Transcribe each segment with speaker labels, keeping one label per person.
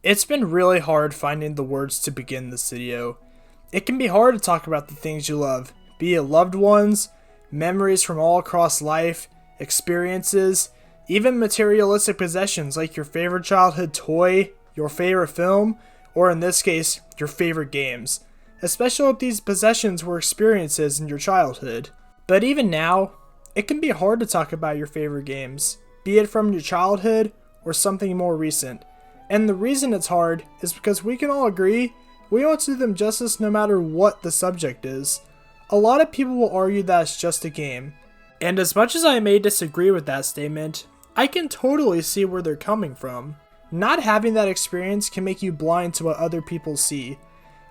Speaker 1: It's been really hard finding the words to begin this video. It can be hard to talk about the things you love, be it loved ones, memories from all across life, experiences, even materialistic possessions like your favorite childhood toy, your favorite film, or in this case, your favorite games. Especially if these possessions were experiences in your childhood. But even now, it can be hard to talk about your favorite games, be it from your childhood or something more recent. And the reason it's hard is because we can all agree we don't do them justice no matter what the subject is. A lot of people will argue that it's just a game. And as much as I may disagree with that statement, I can totally see where they're coming from. Not having that experience can make you blind to what other people see.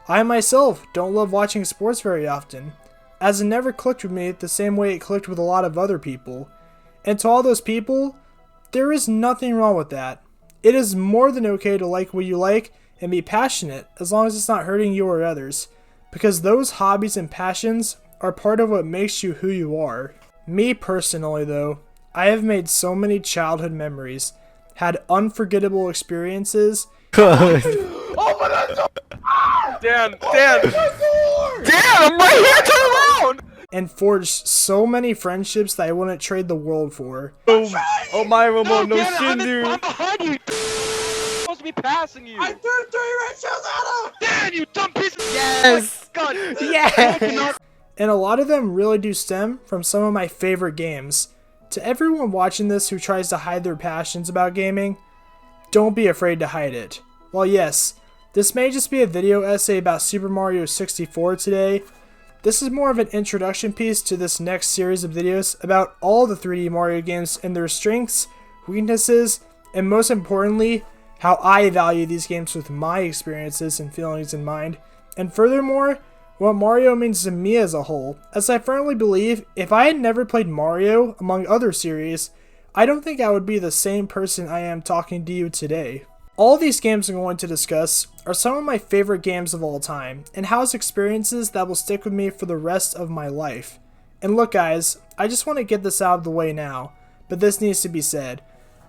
Speaker 1: I myself don't love watching sports very often, as it never clicked with me the same way it clicked with a lot of other people. And to all those people, there is nothing wrong with that. It is more than okay to like what you like and be passionate as long as it's not hurting you or others, because those hobbies and passions are part of what makes you who you are. Me personally though, I have made so many childhood memories, had unforgettable experiences.
Speaker 2: Oh my god! Dan! I'm right here! Turn around!
Speaker 1: And forged so many friendships that I wouldn't trade the world for.
Speaker 2: Oh my remote, no
Speaker 3: Dan,
Speaker 2: Shindu!
Speaker 3: I'm behind you! I'm supposed to be passing you!
Speaker 4: I threw 3 red shells at him!
Speaker 3: Dan, you dumb piece of
Speaker 2: Yes!
Speaker 3: God!
Speaker 2: Yes!
Speaker 1: And a lot of them really do stem from some of my favorite games. To everyone watching this who tries to hide their passions about gaming, don't be afraid to hide it. While yes, this may just be a video essay about Super Mario 64 today, this is more of an introduction piece to this next series of videos about all the 3D Mario games and their strengths, weaknesses, and most importantly, how I value these games with my experiences and feelings in mind, and furthermore, what Mario means to me as a whole, as I firmly believe if I had never played Mario, among other series, I don't think I would be the same person I am talking to you today. All these games I'm going to discuss are some of my favorite games of all time, and house experiences that will stick with me for the rest of my life. And look guys, I just want to get this out of the way now, but this needs to be said.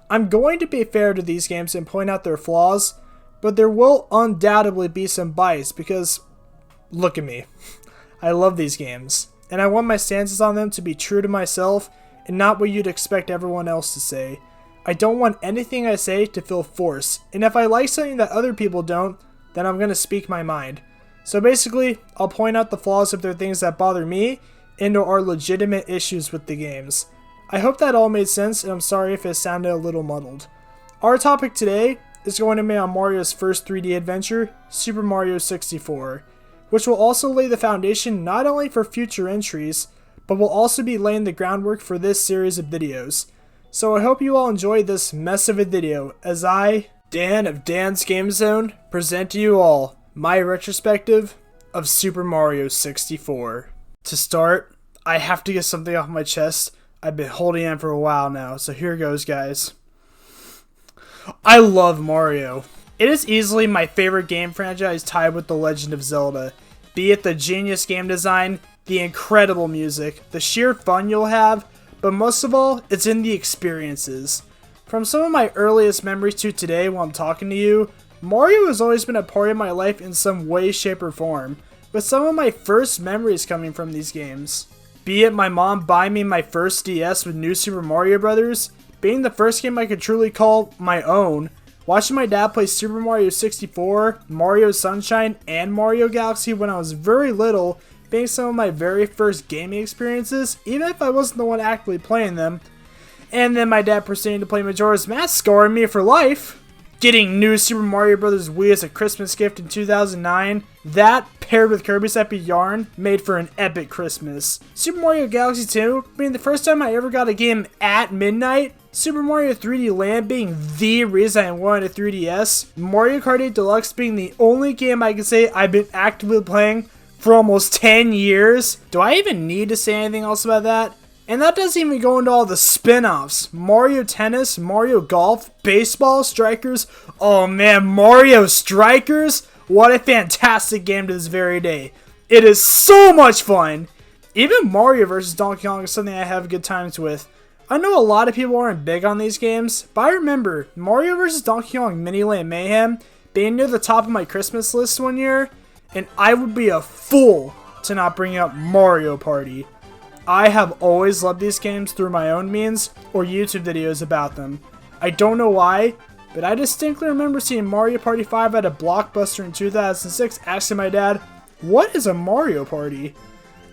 Speaker 1: I'm going to be fair to these games and point out their flaws, but there will undoubtedly be some bias because, look at me. I love these games, and I want my stances on them to be true to myself and not what you'd expect everyone else to say. I don't want anything I say to feel forced, and if I like something that other people don't, then I'm going to speak my mind. So basically, I'll point out the flaws if they're things that bother me, and or are legitimate issues with the games. I hope that all made sense, and I'm sorry if it sounded a little muddled. Our topic today is going to be on Mario's first 3D adventure, Super Mario 64, which will also lay the foundation not only for future entries, but will also be laying the groundwork for this series of videos. So I hope you all enjoyed this mess of a video as I, Dan of Dan's Game Zone, present to you all my retrospective of Super Mario 64. To start, I have to get something off my chest. I've been holding on for a while now, so here goes guys. I love Mario. It is easily my favorite game franchise tied with The Legend of Zelda. Be it the genius game design, the incredible music, the sheer fun you'll have, but most of all, it's in the experiences. From some of my earliest memories to today while I'm talking to you, Mario has always been a part of my life in some way, shape, or form, with some of my first memories coming from these games. Be it my mom buying me my first DS with New Super Mario Bros., being the first game I could truly call my own, watching my dad play Super Mario 64, Mario Sunshine, and Mario Galaxy when I was very little, being some of my very first gaming experiences, even if I wasn't the one actively playing them, and then my dad proceeding to play Majora's Mask, scarring me for life, getting New Super Mario Bros. Wii as a Christmas gift in 2009, that paired with Kirby's Epic Yarn made for an epic Christmas. Super Mario Galaxy 2 being the first time I ever got a game at midnight, Super Mario 3D Land being the reason I wanted a 3DS, Mario Kart 8 Deluxe being the only game I can say I've been actively playing for almost 10 years. Do I even need to say anything else about that? And that doesn't even go into all the spin-offs. Mario Tennis, Mario Golf, Baseball Strikers. Oh man, Mario Strikers? What a fantastic game to this very day. It is so much fun. Even Mario vs. Donkey Kong is something I have good times with. I know a lot of people aren't big on these games, but I remember Mario vs. Donkey Kong Mini Land Mayhem being near the top of my Christmas list one year, and I would be a fool to not bring up Mario Party. I have always loved these games through my own means or YouTube videos about them. I don't know why, but I distinctly remember seeing Mario Party 5 at a Blockbuster in 2006, asking my dad, "What is a Mario Party?"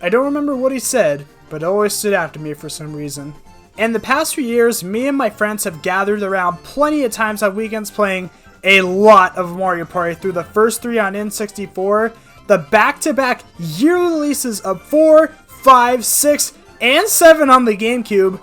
Speaker 1: I don't remember what he said, but it always stood out to me for some reason. In the past few years, me and my friends have gathered around plenty of times on weekends playing a lot of Mario Party through the first 3 on N64, the back-to-back yearly releases of 4, 5, 6, and 7 on the GameCube,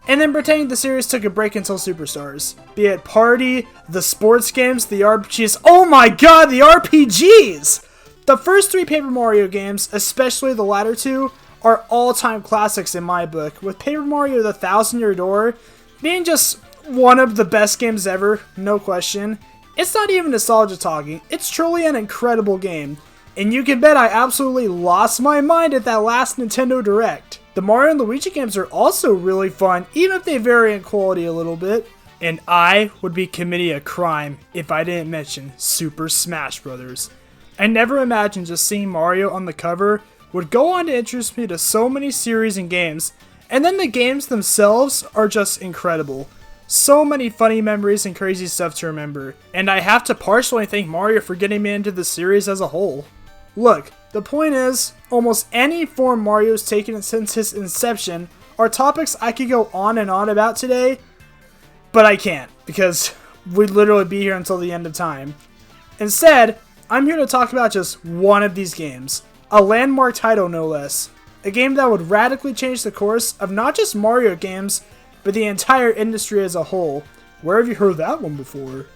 Speaker 1: and then pretending the series took a break until Superstars. Be it Party, the sports games, the RPGs, oh my god, the RPGs! The first 3 Paper Mario games, especially the latter 2, are all-time classics in my book, with Paper Mario The Thousand Year Door being just one of the best games ever, no question. It's not even nostalgia talking, it's truly an incredible game, and you can bet I absolutely lost my mind at that last Nintendo Direct. The Mario and Luigi games are also really fun, even if they vary in quality a little bit. And I would be committing a crime if I didn't mention Super Smash Bros. I never imagined just seeing Mario on the cover would go on to introduce me to so many series and games, and then the games themselves are just incredible. So many funny memories and crazy stuff to remember, and I have to partially thank Mario for getting me into the series as a whole. Look, the point is, almost any form Mario's taken since his inception are topics I could go on and on about today, but I can't, because we'd literally be here until the end of time. Instead, I'm here to talk about just one of these games, a landmark title no less, a game that would radically change the course of not just Mario games, but the entire industry as a whole. Where have you heard that one before?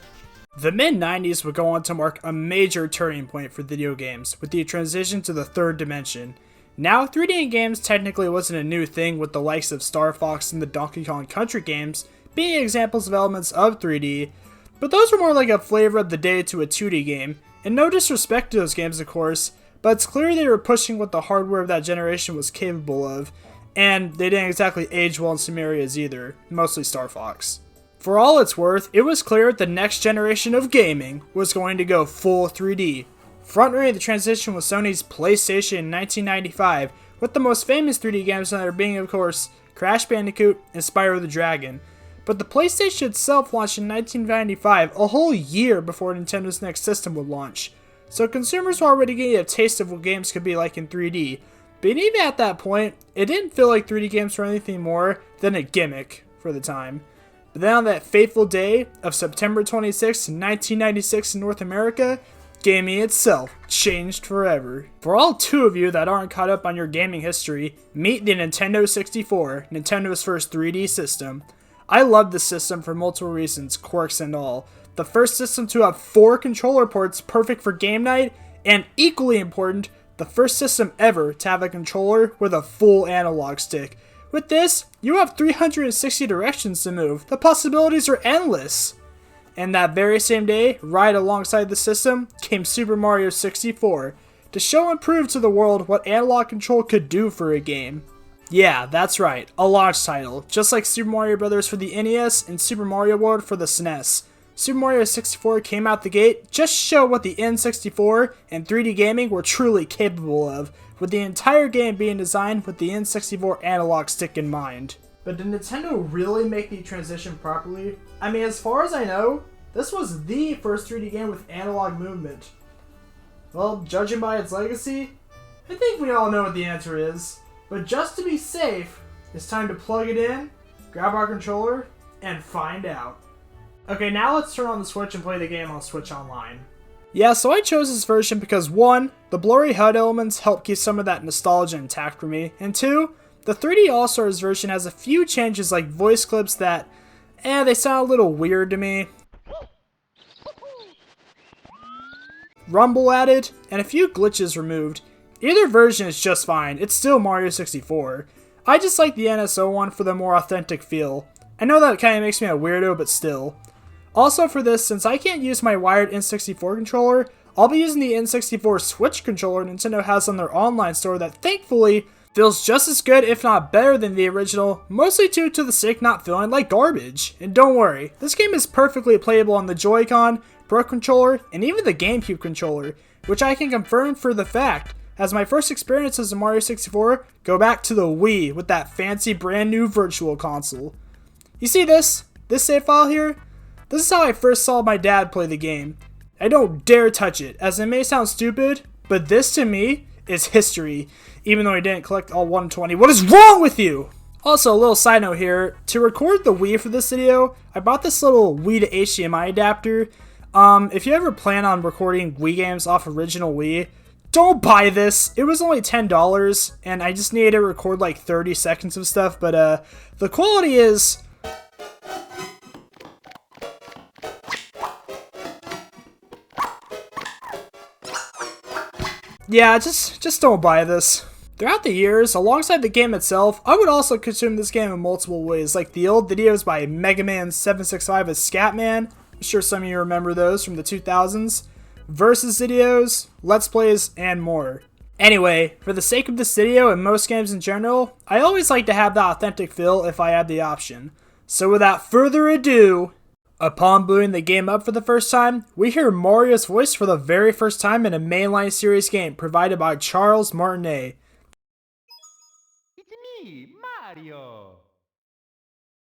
Speaker 1: The mid-90s would go on to mark a major turning point for video games, with the transition to the third dimension. Now, 3D in games technically wasn't a new thing, with the likes of Star Fox and the Donkey Kong Country games being examples of elements of 3D, but those were more like a flavor of the day to a 2D game, and no disrespect to those games of course, but it's clear they were pushing what the hardware of that generation was capable of, and they didn't exactly age well in some areas either, mostly Star Fox. For all it's worth, it was clear the next generation of gaming was going to go full 3D. Front-running the transition was Sony's PlayStation in 1995, with the most famous 3D games on there being, of course, Crash Bandicoot and Spyro the Dragon. But the PlayStation itself launched in 1995, a whole year before Nintendo's next system would launch. So consumers were already getting a taste of what games could be like in 3D. But even at that point, it didn't feel like 3D games were anything more than a gimmick for the time. But then on that fateful day of September 26, 1996 in North America, gaming itself changed forever. For all 2 of you that aren't caught up on your gaming history, meet the Nintendo 64, Nintendo's first 3D system. I love this system for multiple reasons, quirks and all. The first system to have 4 controller ports perfect for game night, and equally important, the first system ever to have a controller with a full analog stick. With this, you have 360 directions to move. The possibilities are endless. And that very same day, right alongside the system, came Super Mario 64, to show and prove to the world what analog control could do for a game. Yeah, that's right, a launch title, just like Super Mario Bros. For the NES and Super Mario World for the SNES. Super Mario 64 came out the gate just to show what the N64 and 3D gaming were truly capable of, with the entire game being designed with the N64 analog stick in mind. But did Nintendo really make the transition properly? I mean, as far as I know, this was the first 3D game with analog movement. Well, judging by its legacy, I think we all know what the answer is. But just to be safe, it's time to plug it in, grab our controller, and find out. Okay, now let's turn on the Switch and play the game on Switch Online. Yeah, so I chose this version because 1, the blurry HUD elements help keep some of that nostalgia intact for me, and 2, the 3D All-Stars version has a few changes like voice clips that, they sound a little weird to me. Rumble added, and a few glitches removed. Either version is just fine, it's still Mario 64. I just like the NSO one for the more authentic feel. I know that kind of makes me a weirdo, but still. Also for this, since I can't use my wired N64 controller, I'll be using the N64 Switch controller Nintendo has on their online store that thankfully feels just as good if not better than the original, mostly due to the stick not feeling like garbage. And don't worry, this game is perfectly playable on the Joy-Con, Pro Controller, and even the GameCube controller, which I can confirm for the fact, as my first experiences in Mario 64 go back to the Wii with that fancy brand new Virtual Console. You see this save file here? This is how I first saw my dad play the game. I don't dare touch it, as it may sound stupid, but this to me is history, even though I didn't collect all 120. What is wrong with you? Also, a little side note here, to record the Wii for this video, I bought this little Wii to HDMI adapter. If you ever plan on recording Wii games off original Wii, don't buy this. It was only $10, and I just needed to record like 30 seconds of stuff, but the quality is... yeah, just don't buy this. Throughout the years, alongside the game itself, I would also consume this game in multiple ways, like the old videos by Mega Man 765 as Scatman. I'm sure some of you remember those from the 2000s. Versus videos, Let's Plays, and more. Anyway, for the sake of this video and most games in general, I always like to have the authentic feel if I have the option. So without further ado, upon booting the game up for the first time, we hear Mario's voice for the very first time in a mainline series game provided by Charles Martinet.
Speaker 5: It's me, Mario.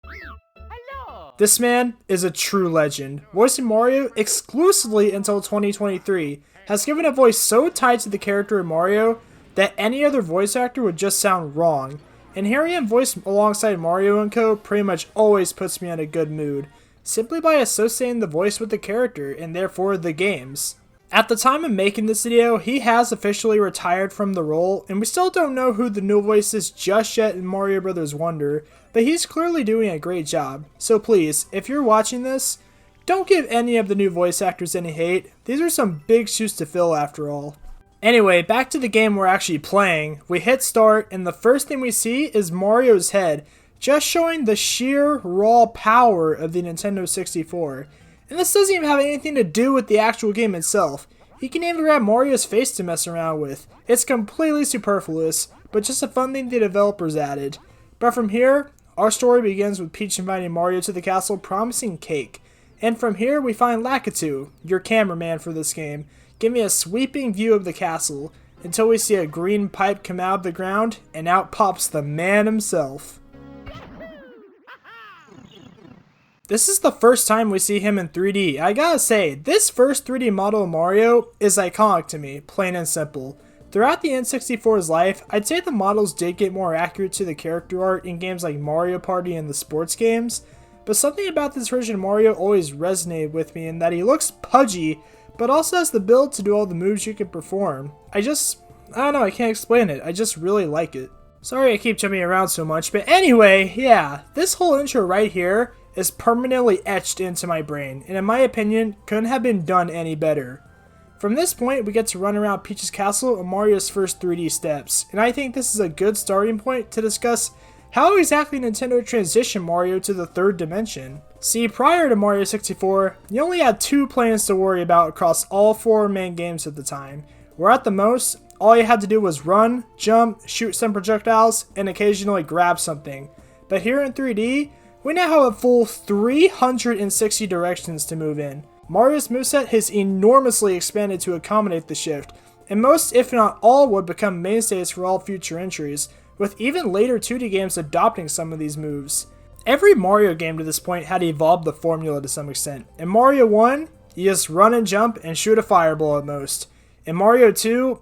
Speaker 5: Hello.
Speaker 1: This man is a true legend, voicing Mario exclusively until 2023, has given a voice so tied to the character of Mario that any other voice actor would just sound wrong, and hearing him voice alongside Mario and co pretty much always puts me in a good mood, simply by associating the voice with the character and therefore the games. At the time of making this video, he has officially retired from the role, and we still don't know who the new voice is just yet in Mario Bros. Wonder, but he's clearly doing a great job. So please, if you're watching this, don't give any of the new voice actors any hate. These are some big shoes to fill after all. Anyway, back to the game we're actually playing. We hit start, and the first thing we see is Mario's head, just showing the sheer raw power of the Nintendo 64. And this doesn't even have anything to do with the actual game itself. You can even grab Mario's face to mess around with. It's completely superfluous, but just a fun thing the developers added. But from here, our story begins with Peach inviting Mario to the castle promising cake. And from here we find Lakitu, your cameraman for this game, giving a sweeping view of the castle, until we see a green pipe come out of the ground, and out pops the man himself. This is the first time we see him in 3D. I gotta say, this first 3D model of Mario is iconic to me, plain and simple. Throughout the N64's life, I'd say the models did get more accurate to the character art in games like Mario Party and the sports games, but something about this version of Mario always resonated with me in that he looks pudgy, but also has the build to do all the moves you can perform. I don't know, I can't explain it, I just really like it. Sorry I keep jumping around so much, but anyway, yeah, this whole intro right here is permanently etched into my brain, and in my opinion, couldn't have been done any better. From this point, we get to run around Peach's castle on Mario's first 3D steps, and I think this is a good starting point to discuss how exactly Nintendo transitioned Mario to the third dimension. See, prior to Mario 64, you only had 2 planes to worry about across all 4 main games at the time, where at the most, all you had to do was run, jump, shoot some projectiles, and occasionally grab something. But here in 3D, we now have a full 360 directions to move in. Mario's moveset has enormously expanded to accommodate the shift, and most if not all would become mainstays for all future entries, with even later 2D games adopting some of these moves. Every Mario game to this point had evolved the formula to some extent. In Mario 1, you just run and jump and shoot a fireball at most. In Mario 2,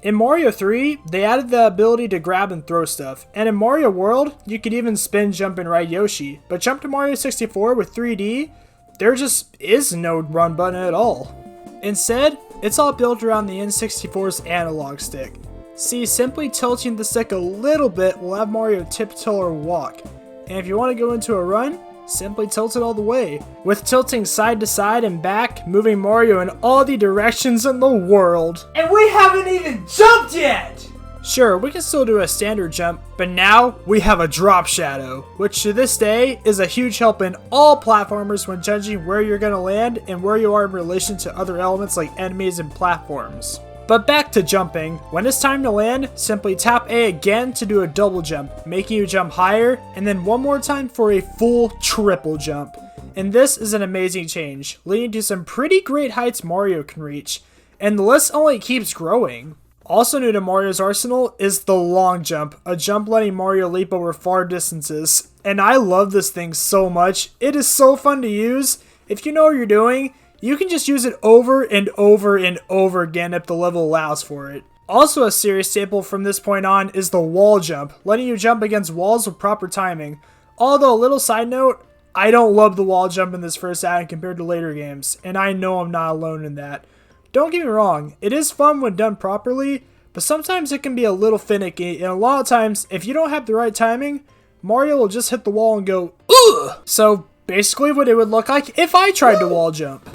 Speaker 1: in Mario 3, they added the ability to grab and throw stuff, and in Mario World, you could even spin, jump, and ride Yoshi. But jump to Mario 64 with 3D, there just is no run button at all. Instead, it's all built around the N64's analog stick. See, simply tilting the stick a little bit will have Mario tiptoe or walk, and if you want to go into a run, simply tilt it all the way, with tilting side to side and back, moving Mario in all the directions in the world. And we haven't even jumped yet! Sure, we can still do a standard jump, but now we have a drop shadow, which to this day is a huge help in all platformers when judging where you're gonna land and where you are in relation to other elements like enemies and platforms. But back to jumping. When it's time to land, simply tap A again to do a double jump, making you jump higher, and then one more time for a full triple jump. And this is an amazing change, leading to some pretty great heights Mario can reach. And the list only keeps growing. Also new to Mario's arsenal is the long jump, a jump letting Mario leap over far distances. And I love this thing so much. It is so fun to use. If you know what you're doing, you can just use it over and over and over again if the level allows for it. Also a serious staple from this point on is the wall jump, letting you jump against walls with proper timing. Although a little side note, I don't love the wall jump in this first add compared to later games, and I know I'm not alone in that. Don't get me wrong, it is fun when done properly, but sometimes it can be a little finicky, and a lot of times, if you don't have the right timing, Mario will just hit the wall and go, ugh! So basically what it would look like if I tried to wall jump.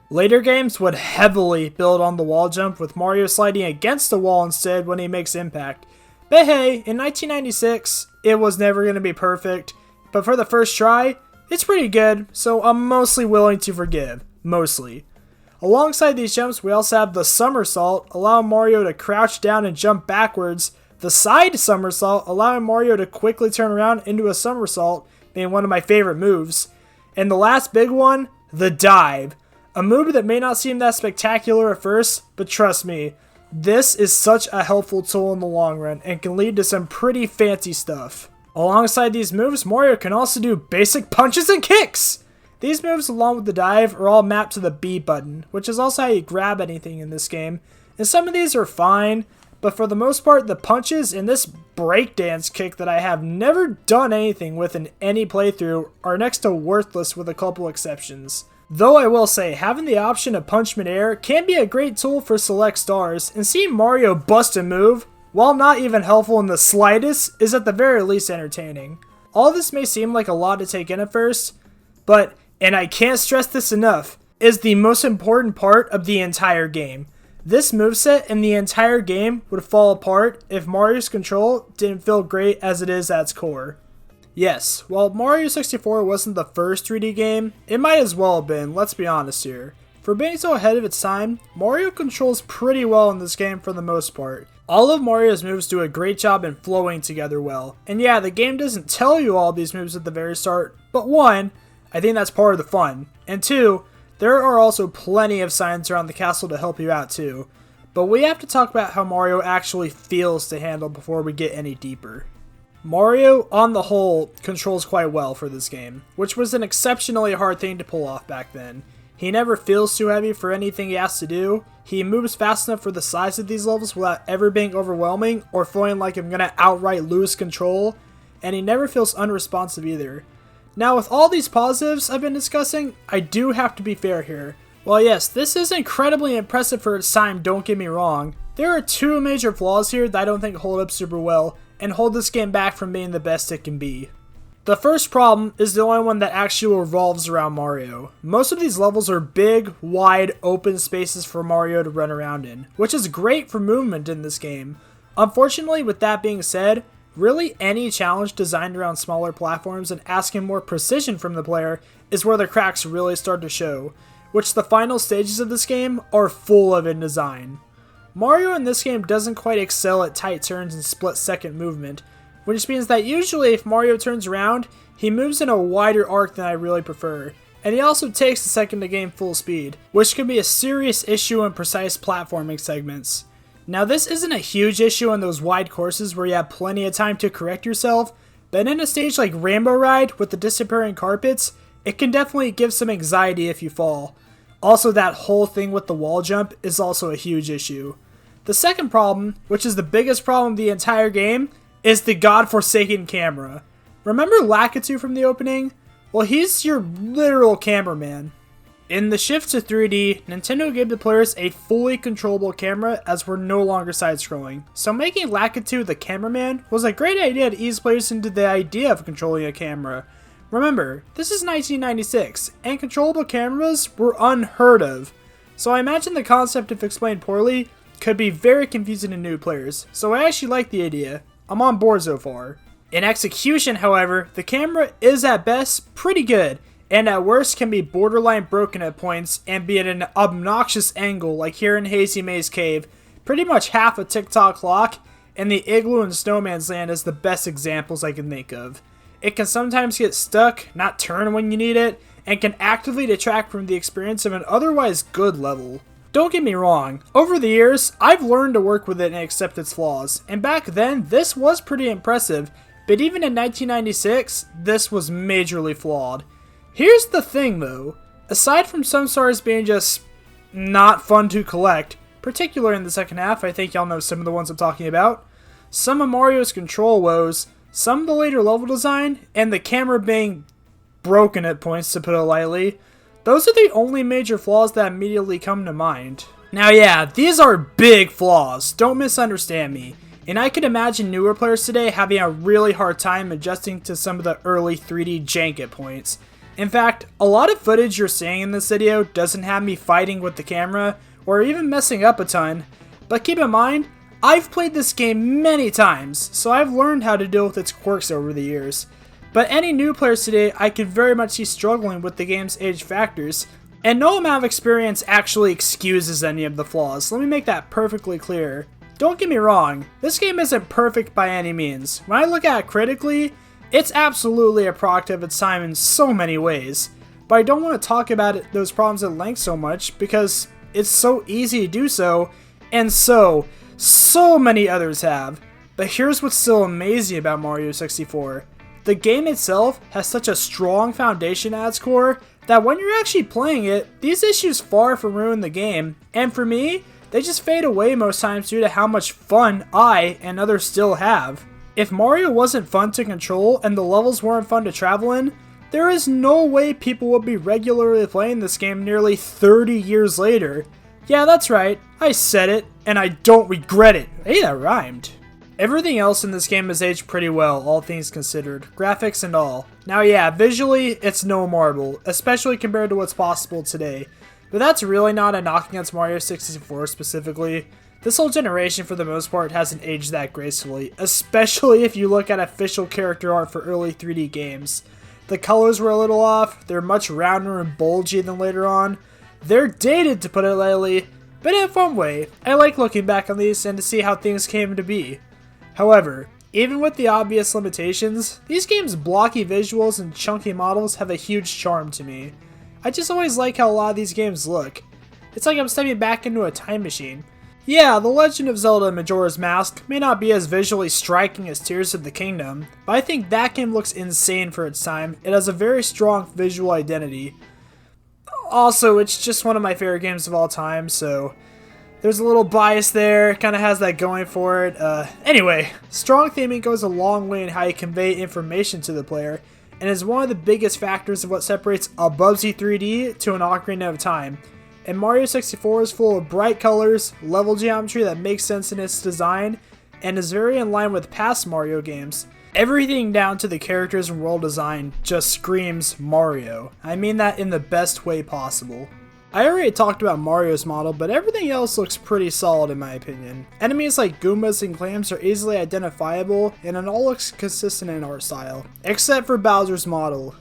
Speaker 1: Later games would heavily build on the wall jump, with Mario sliding against the wall instead when he makes impact. But hey, in 1996, it was never going to be perfect, but for the first try, it's pretty good, so I'm mostly willing to forgive. Mostly. Alongside these jumps, we also have the somersault, allowing Mario to crouch down and jump backwards, the side somersault, allowing Mario to quickly turn around into a somersault, being one of my favorite moves, and the last big one, the dive. A move that may not seem that spectacular at first, but trust me, this is such a helpful tool in the long run and can lead to some pretty fancy stuff. Alongside these moves, Mario can also do basic punches and kicks! These moves along with the dive are all mapped to the B button, which is also how you grab anything in this game, and some of these are fine, but for the most part the punches and this breakdance kick that I have never done anything with in any playthrough are next to worthless with a couple exceptions. Though I will say, having the option of punch midair can be a great tool for select stars, and seeing Mario bust a move, while not even helpful in the slightest, is at the very least entertaining. All this may seem like a lot to take in at first, but, and I can't stress this enough, is the most important part of the entire game. This moveset in the entire game would fall apart if Mario's control didn't feel great as it is at its core. Yes, while Mario 64 wasn't the first 3D game, it might as well have been, let's be honest here. For being so ahead of its time, Mario controls pretty well in this game for the most part. All of Mario's moves do a great job in flowing together well. And yeah, the game doesn't tell you all these moves at the very start, but one, I think that's part of the fun. And two, there are also plenty of signs around the castle to help you out too. But we have to talk about how Mario actually feels to handle before we get any deeper. Mario, on the whole, controls quite well for this game, which was an exceptionally hard thing to pull off back then. He never feels too heavy for anything he has to do, he moves fast enough for the size of these levels without ever being overwhelming or feeling like I'm gonna outright lose control, and he never feels unresponsive either. Now with all these positives I've been discussing, I do have to be fair here. While yes, this is incredibly impressive for its time, don't get me wrong, there are two major flaws here that I don't think hold up super well, and hold this game back from being the best it can be. The first problem is the only one that actually revolves around Mario. Most of these levels are big, wide, open spaces for Mario to run around in, which is great for movement in this game. Unfortunately, with that being said, really any challenge designed around smaller platforms and asking more precision from the player is where the cracks really start to show, which the final stages of this game are full of in design. Mario in this game doesn't quite excel at tight turns and split-second movement, which means that usually if Mario turns around, he moves in a wider arc than I really prefer, and he also takes a second to gain full speed, which can be a serious issue in precise platforming segments. Now this isn't a huge issue in those wide courses where you have plenty of time to correct yourself, but in a stage like Rainbow Ride with the disappearing carpets, it can definitely give some anxiety if you fall. Also, that whole thing with the wall jump is also a huge issue. The second problem, which is the biggest problem of the entire game, is the godforsaken camera. Remember Lakitu from the opening? Well, he's your literal cameraman. In the shift to 3D, Nintendo gave the players a fully controllable camera as we're no longer side-scrolling, so making Lakitu the cameraman was a great idea to ease players into the idea of controlling a camera. Remember, this is 1996, and controllable cameras were unheard of, so I imagine the concept, if explained poorly, could be very confusing to new players, so I actually like the idea. I'm on board so far. In execution, however, the camera is at best pretty good, and at worst can be borderline broken at points and be at an obnoxious angle like here in Hazy Maze Cave, pretty much half a tick-tock clock, and the Igloo and Snowman's Land is the best examples I can think of. It can sometimes get stuck, not turn when you need it, and can actively detract from the experience of an otherwise good level. Don't get me wrong, over the years, I've learned to work with it and accept its flaws, and back then, this was pretty impressive, but even in 1996, this was majorly flawed. Here's the thing though, aside from some stars being just not fun to collect, particularly in the second half, I think y'all know some of the ones I'm talking about, some of Mario's control woes, some of the later level design, and the camera being broken at points to put it lightly, those are the only major flaws that immediately come to mind. Now yeah, these are big flaws, don't misunderstand me, and I could imagine newer players today having a really hard time adjusting to some of the early 3D jank at points. In fact, a lot of footage you're seeing in this video doesn't have me fighting with the camera or even messing up a ton, but keep in mind, I've played this game many times, so I've learned how to deal with its quirks over the years. But any new players today I could very much see struggling with the game's age factors, and no amount of experience actually excuses any of the flaws, let me make that perfectly clear. Don't get me wrong, this game isn't perfect by any means. When I look at it critically, it's absolutely a product of its time in so many ways, but I don't want to talk about those problems at length so much because it's so easy to do so, and so many others have. But here's what's so amazing about Mario 64. The game itself has such a strong foundation at its core that when you're actually playing it, these issues far from ruin the game, and for me, they just fade away most times due to how much fun I and others still have. If Mario wasn't fun to control and the levels weren't fun to travel in, there is no way people would be regularly playing this game nearly 30 years later. Yeah, that's right, I said it, and I don't regret it. Hey, that rhymed. Everything else in this game has aged pretty well, all things considered, graphics and all. Now yeah, visually, it's no marble, especially compared to what's possible today. But that's really not a knock against Mario 64 specifically. This whole generation, for the most part, hasn't aged that gracefully, especially if you look at official character art for early 3D games. The colors were a little off, they're much rounder and bulgy than later on. They're dated, to put it lightly, but in a fun way. I like looking back on these and to see how things came to be. However, even with the obvious limitations, these games' blocky visuals and chunky models have a huge charm to me. I just always like how a lot of these games look. It's like I'm stepping back into a time machine. Yeah, The Legend of Zelda Majora's Mask may not be as visually striking as Tears of the Kingdom, but I think that game looks insane for its time. It has a very strong visual identity. Also, it's just one of my favorite games of all time, so there's a little bias there, kind of has that going for it. Anyway, strong theming goes a long way in how you convey information to the player, and is one of the biggest factors of what separates a Bubsy 3D to an Ocarina of Time. And Mario 64 is full of bright colors, level geometry that makes sense in its design, and is very in line with past Mario games. Everything down to the characters and world design just screams Mario. I mean that in the best way possible. I already talked about Mario's model, but everything else looks pretty solid in my opinion. Enemies like Goombas and Clams are easily identifiable, and it all looks consistent in art style. Except for Bowser's model.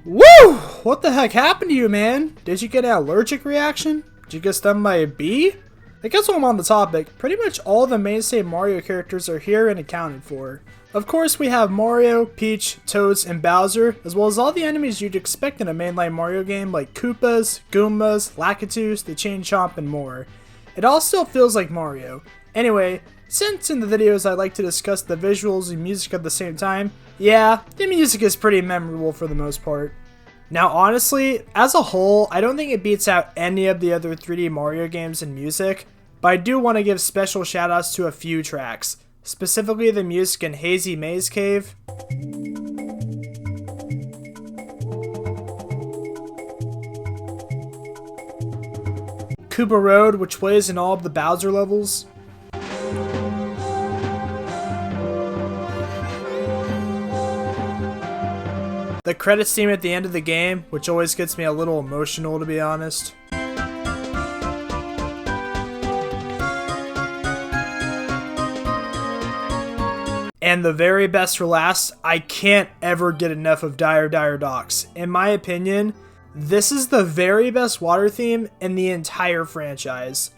Speaker 1: Woo! What the heck happened to you, man? Did you get an allergic reaction? Did you get stung by a bee? I guess while I'm on the topic, pretty much all the mainstay Mario characters are here and accounted for. Of course, we have Mario, Peach, Toads, and Bowser, as well as all the enemies you'd expect in a mainline Mario game like Koopas, Goombas, Lakitus, the Chain Chomp, and more. It all still feels like Mario. Anyway, since in the videos I like to discuss the visuals and music at the same time, yeah, the music is pretty memorable for the most part. Now honestly, as a whole, I don't think it beats out any of the other 3D Mario games in music, but I do want to give special shoutouts to a few tracks, specifically the music in Hazy Maze Cave, Koopa Road, which plays in all of the Bowser levels, the credits theme at the end of the game, which always gets me a little emotional to be honest. And the very best for last, I can't ever get enough of Dire Dire Docks. In my opinion, this is the very best water theme in the entire franchise.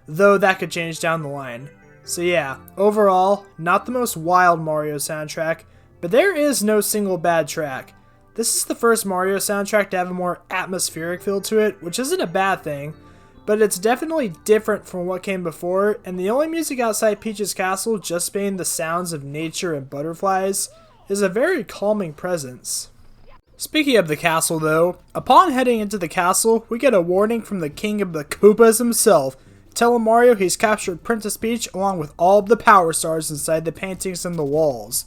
Speaker 1: Though that could change down the line. So yeah, overall, not the most wild Mario soundtrack, but there is no single bad track. This is the first Mario soundtrack to have a more atmospheric feel to it, which isn't a bad thing, but it's definitely different from what came before, and the only music outside Peach's Castle just being the sounds of nature and butterflies is a very calming presence. Speaking of the castle though, upon heading into the castle, we get a warning from the king of the Koopas himself, telling Mario he's captured Princess Peach along with all of the power stars inside the paintings and the walls.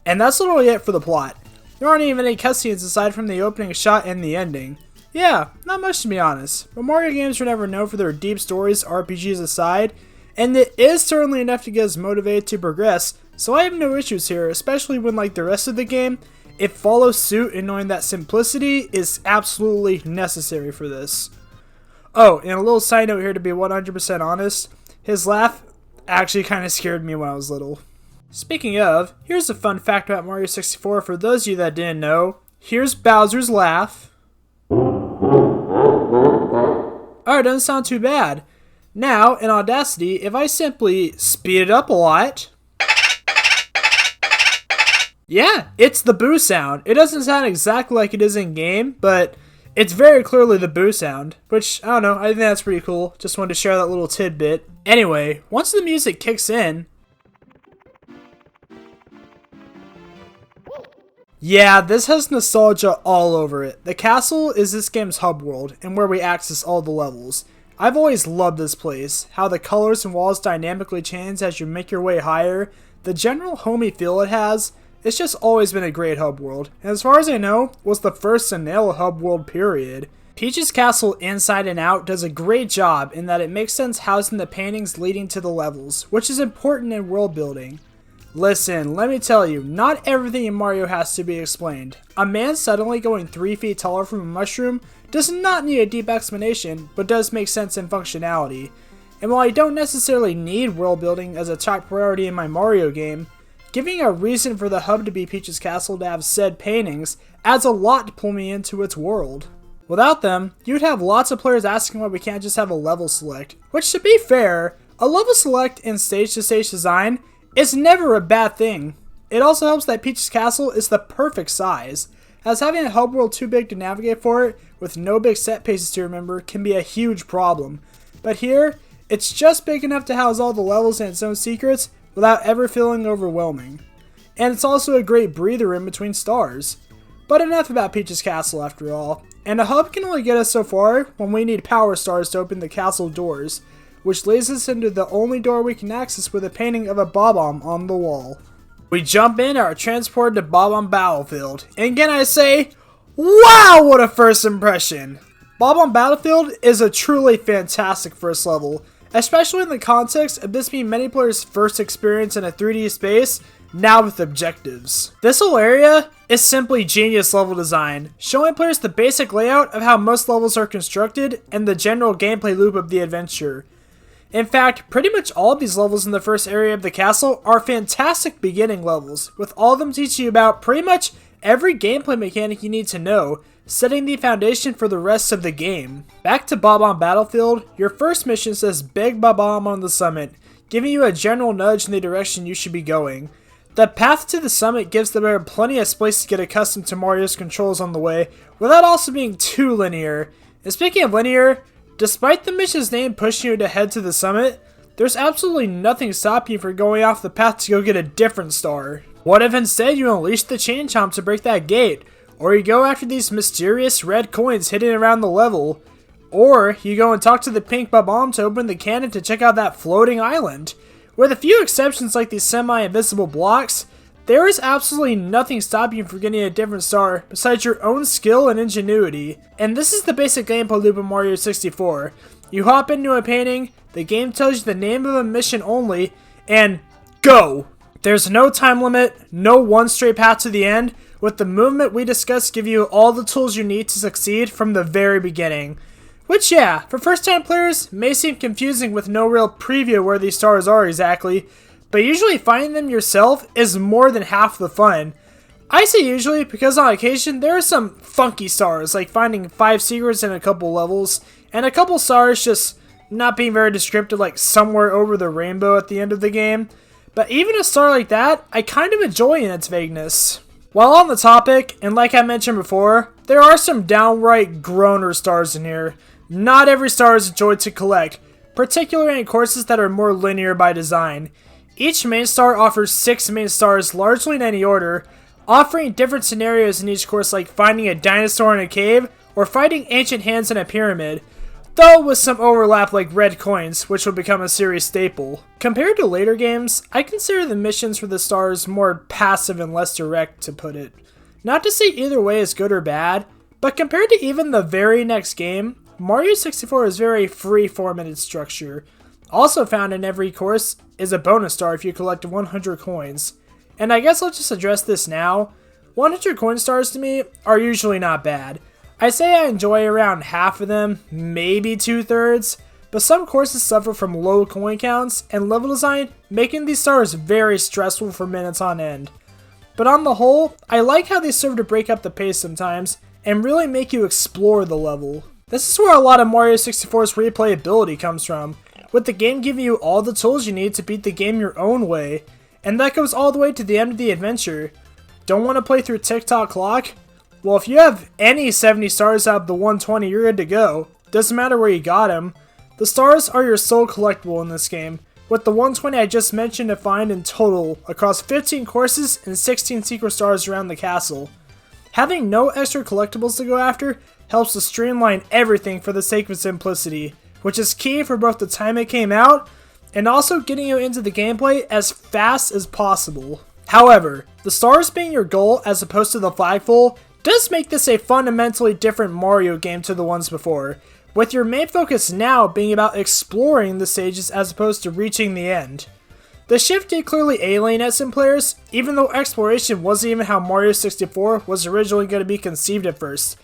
Speaker 1: And that's literally it for the plot. There aren't even any cutscenes aside from the opening shot and the ending. Yeah, not much to be honest, but Mario games are never known for their deep stories, RPGs aside, and it is certainly enough to get us motivated to progress, so I have no issues here, especially when like the rest of the game, it follows suit in knowing that simplicity is absolutely necessary for this. Oh, and a little side note here to be 100% honest, his laugh actually kind of scared me when I was little. Speaking of, here's a fun fact about Mario 64 for those of you that didn't know. Here's Bowser's laugh. Alright, doesn't sound too bad. Now, in Audacity, if I simply speed it up a lot... Yeah, it's the boo sound. It doesn't sound exactly like it is in game, but... it's very clearly the boo sound, which, I don't know, I think that's pretty cool. Just wanted to share that little tidbit. Anyway, once the music kicks in... yeah, this has nostalgia all over it. The castle is this game's hub world, and where we access all the levels. I've always loved this place, how the colors and walls dynamically change as you make your way higher, the general homey feel it has. It's just always been a great hub world, and as far as I know, was the first to nail a hub world period. Peach's Castle Inside and Out does a great job in that it makes sense housing the paintings leading to the levels, which is important in world building. Listen, let me tell you, not everything in Mario has to be explained. A man suddenly going 3 feet taller from a mushroom does not need a deep explanation, but does make sense in functionality. And while I don't necessarily need world building as a top priority in my Mario game, giving a reason for the hub to be Peach's Castle to have said paintings adds a lot to pull me into its world. Without them, you'd have lots of players asking why we can't just have a level select, which to be fair, a level select in stage-to-stage design is never a bad thing. It also helps that Peach's Castle is the perfect size, as having a hub world too big to navigate for it, with no big set pieces to remember, can be a huge problem. But here, it's just big enough to house all the levels and its own secrets, without ever feeling overwhelming. And it's also a great breather in between stars. But enough about Peach's Castle after all, and a hub can only get us so far when we need power stars to open the castle doors, which leads us into the only door we can access with a painting of a Bob-omb on the wall. We jump in and are transported to Bob-omb Battlefield, and again I say, wow, what a first impression! Bob-omb Battlefield is a truly fantastic first level, especially in the context of this being many players' first experience in a 3D space, now with objectives. This whole area is simply genius level design, showing players the basic layout of how most levels are constructed and the general gameplay loop of the adventure. In fact, pretty much all of these levels in the first area of the castle are fantastic beginning levels, with all of them teaching you about pretty much every gameplay mechanic you need to know, setting the foundation for the rest of the game. Back to Bob-omb Battlefield, your first mission says Big Bob-omb on the summit, giving you a general nudge in the direction you should be going. The path to the summit gives the player plenty of space to get accustomed to Mario's controls on the way, without also being too linear. And speaking of linear, despite the mission's name pushing you to head to the summit, there's absolutely nothing stopping you from going off the path to go get a different star. What if instead you unleash the Chain Chomp to break that gate? Or you go after these mysterious red coins hidden around the level? Or you go and talk to the pink Bob-omb to open the cannon to check out that floating island? With a few exceptions like these semi-invisible blocks, there is absolutely nothing stopping you from getting a different star besides your own skill and ingenuity. And this is the basic gameplay loop of Mario 64. You hop into a painting, the game tells you the name of a mission only, and go! There's no time limit, no one straight path to the end, with the movement we discussed give you all the tools you need to succeed from the very beginning. Which, yeah, for first-time players may seem confusing with no real preview where these stars are exactly, but usually finding them yourself is more than half the fun. I say usually because on occasion there are some funky stars, like finding 5 secrets in a couple levels, and a couple stars just not being very descriptive, like somewhere over the rainbow at the end of the game. But even a star like that, I kind of enjoy in its vagueness. While on the topic, and like I mentioned before, there are some downright groaner stars in here. Not every star is enjoyed to collect, particularly in courses that are more linear by design. Each main star offers 6 main stars largely in any order, offering different scenarios in each course, like finding a dinosaur in a cave or fighting ancient hands in a pyramid, though with some overlap like red coins, which will become a series staple. Compared to later games, I consider the missions for the stars more passive and less direct, to put it. Not to say either way is good or bad, but compared to even the very next game, Mario 64 is very free-form in its structure. Also found in every course is a bonus star if you collect 100 coins. And I guess I'll just address this now. 100 coin stars to me are usually not bad. I say I enjoy around half of them, maybe 2/3, but some courses suffer from low coin counts and level design, making these stars very stressful for minutes on end. But on the whole, I like how they serve to break up the pace sometimes and really make you explore the level. This is where a lot of Mario 64's replayability comes from, with the game giving you all the tools you need to beat the game your own way, and that goes all the way to the end of the adventure. Don't want to play through TikTok clock? Well, if you have any 70 stars out of the 120, you're good to go. Doesn't matter where you got them. The stars are your sole collectible in this game, with the 120 I just mentioned to find in total across 15 courses and 16 secret stars around the castle. Having no extra collectibles to go after helps to streamline everything for the sake of simplicity, which is key for both the time it came out and also getting you into the gameplay as fast as possible. However, the stars being your goal as opposed to the flagpole does make this a fundamentally different Mario game to the ones before, with your main focus now being about exploring the stages as opposed to reaching the end. The shift did clearly alienate some players, even though exploration wasn't even how Mario 64 was originally going to be conceived at first.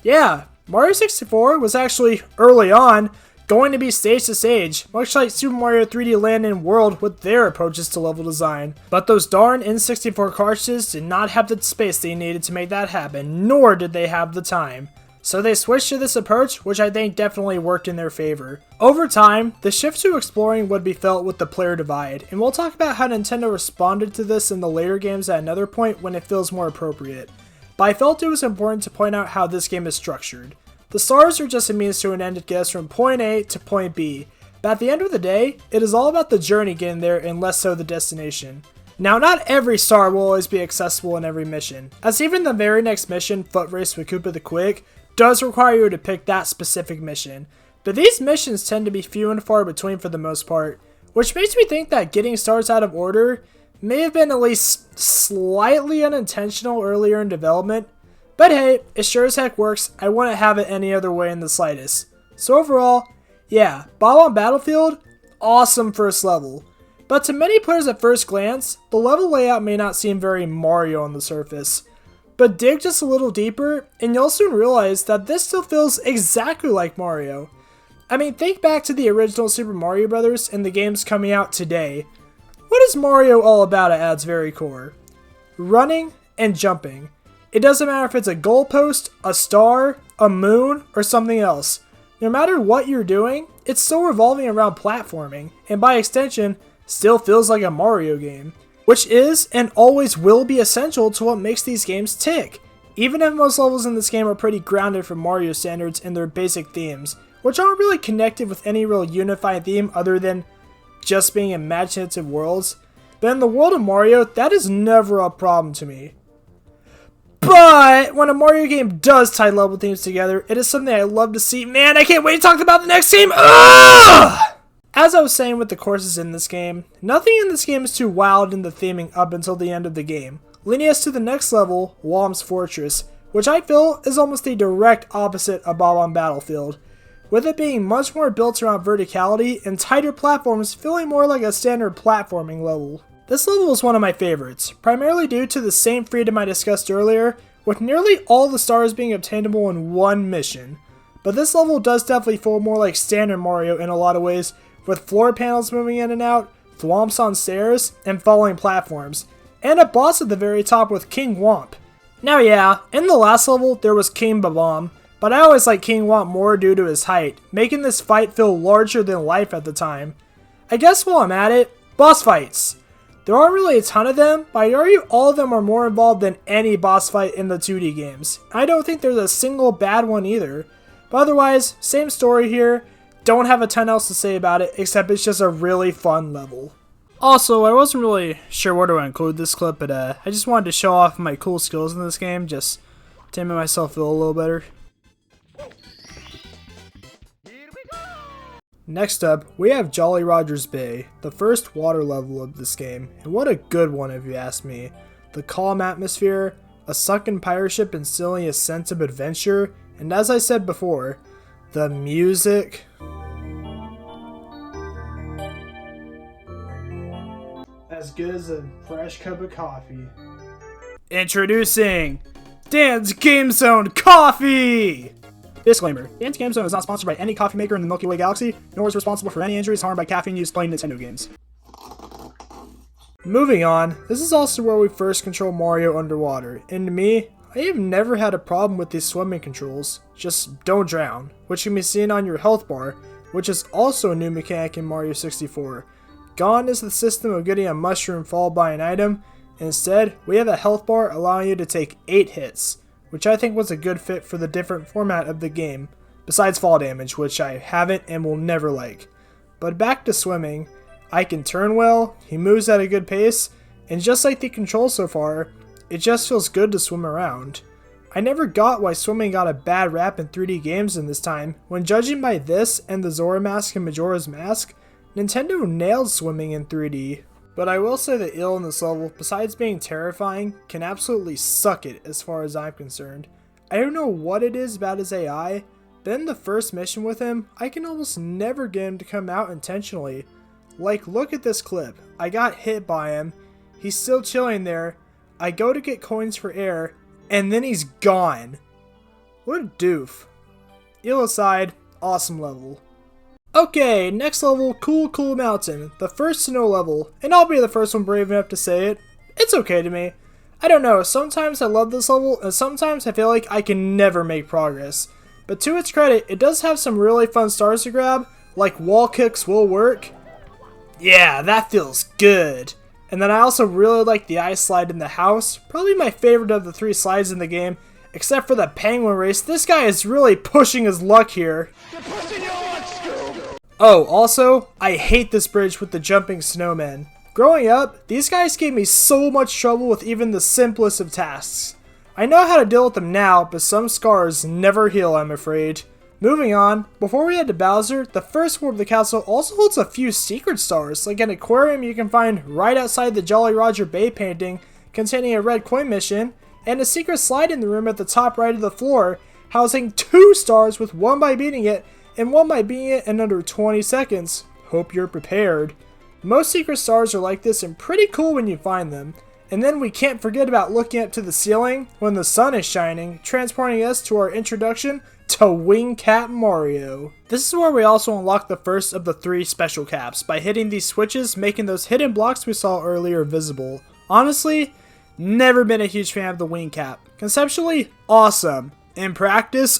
Speaker 1: Yeah, Mario 64 was actually, early on, going to be stage to stage, much like Super Mario 3D Land and World with their approaches to level design. But those darn N64 cartridges did not have the space they needed to make that happen, nor did they have the time. So they switched to this approach, which I think definitely worked in their favor. Over time, the shift to exploring would be felt with the player divide, and we'll talk about how Nintendo responded to this in the later games at another point when it feels more appropriate. But I felt it was important to point out how this game is structured. The stars are just a means to an end to get us from point A to point B, but at the end of the day, it is all about the journey getting there and less so the destination. Now, not every star will always be accessible in every mission, as even the very next mission, Foot Race with Koopa the Quick, does require you to pick that specific mission, but these missions tend to be few and far between for the most part, which makes me think that getting stars out of order may have been at least slightly unintentional earlier in development. But hey, it sure as heck works. I wouldn't have it any other way in the slightest. So overall, yeah, Bob-omb Battlefield, awesome first level. But to many players at first glance, the level layout may not seem very Mario on the surface. But dig just a little deeper, and you'll soon realize that this still feels exactly like Mario. I mean, think back to the original Super Mario Bros. And the games coming out today. What is Mario all about at its very core? Running and jumping. It doesn't matter if it's a goalpost, a star, a moon, or something else. No matter what you're doing, it's still revolving around platforming, and by extension, still feels like a Mario game. Which is, and always will be essential to what makes these games tick, even if most levels in this game are pretty grounded for Mario standards in their basic themes, which aren't really connected with any real unified theme other than just being imaginative worlds. But in the world of Mario, that is never a problem to me. But when a Mario game does tie level themes together, it is something I love to see. Man, I can't wait to talk about the next game! Ugh! As I was saying with the courses in this game, nothing in this game is too wild in the theming up until the end of the game, leading us to the next level, Whomp's Fortress, which I feel is almost the direct opposite of Bob-omb Battlefield, with it being much more built around verticality and tighter platforms feeling more like a standard platforming level. This level is one of my favorites, primarily due to the same freedom I discussed earlier, with nearly all the stars being obtainable in one mission. But this level does definitely feel more like standard Mario in a lot of ways, with floor panels moving in and out, thwomps on stairs, and falling platforms, and a boss at the very top with King Womp. Now yeah, in the last level there was King Bob-omb, but I always liked King Womp more due to his height, making this fight feel larger than life at the time. I guess while I'm at it, boss fights. There aren't really a ton of them, but I'd argue all of them are more involved than any boss fight in the 2D games. I don't think there's a single bad one either. But otherwise, same story here, don't have a ton else to say about it, except it's just a really fun level. Also, I wasn't really sure where to include this clip, but I just wanted to show off my cool skills in this game, just to make myself feel a little better. Next up, we have Jolly Roger's Bay, the first water level of this game, and what a good one if you ask me. The calm atmosphere, a sunken pirate ship instilling a sense of adventure, and as I said before, the music. As good as a fresh cup of coffee. Introducing Dan's Game Zone Coffee! Disclaimer, Dan's Game Zone is not sponsored by any coffee maker in the Milky Way galaxy, nor is responsible for any injuries harmed by caffeine used playing Nintendo games. Moving on, this is also where we first control Mario underwater, and to me, I have never had a problem with these swimming controls, just don't drown, which can be seen on your health bar, which is also a new mechanic in Mario 64. Gone is the system of getting a mushroom followed by an item. Instead, we have a health bar allowing you to take 8 hits, which I think was a good fit for the different format of the game, besides fall damage, which I haven't and will never like. But back to swimming, I can turn well, he moves at a good pace, and just like the controls so far, it just feels good to swim around. I never got why swimming got a bad rap in 3D games in this time, when judging by this and the Zora Mask and Majora's Mask, Nintendo nailed swimming in 3D. But I will say that Il in this level, besides being terrifying, can absolutely suck it as far as I'm concerned. I don't know what it is about his AI, but in the first mission with him, I can almost never get him to come out intentionally. Like, look at this clip. I got hit by him, he's still chilling there, I go to get coins for air, and then he's gone. What a doof. Il aside, awesome level. Okay, next level, Cool Cool Mountain, the first snow level, and I'll be the first one brave enough to say it. It's okay to me. I don't know, sometimes I love this level, and sometimes I feel like I can never make progress. But to its credit, it does have some really fun stars to grab, like wall kicks will work. Yeah, that feels good. And then I also really like the ice slide in the house, probably my favorite of the 3 slides in the game, except for the penguin race. This guy is really pushing his luck here. Oh, also, I hate this bridge with the jumping snowmen. Growing up, these guys gave me so much trouble with even the simplest of tasks. I know how to deal with them now, but some scars never heal, I'm afraid. Moving on, before we head to Bowser, the first floor of the castle also holds a few secret stars, like an aquarium you can find right outside the Jolly Roger Bay painting containing a red coin mission, and a secret slide in the room at the top right of the floor, housing 2 stars with 1 by beating it, and 1 by beating it in under 20 seconds. Hope you're prepared. Most secret stars are like this and pretty cool when you find them. And then we can't forget about looking up to the ceiling when the sun is shining, transporting us to our introduction to Wing Cap Mario. This is where we also unlock the first of the 3 special caps by hitting these switches, making those hidden blocks we saw earlier visible. Honestly, never been a huge fan of the Wing Cap. Conceptually, awesome. In practice,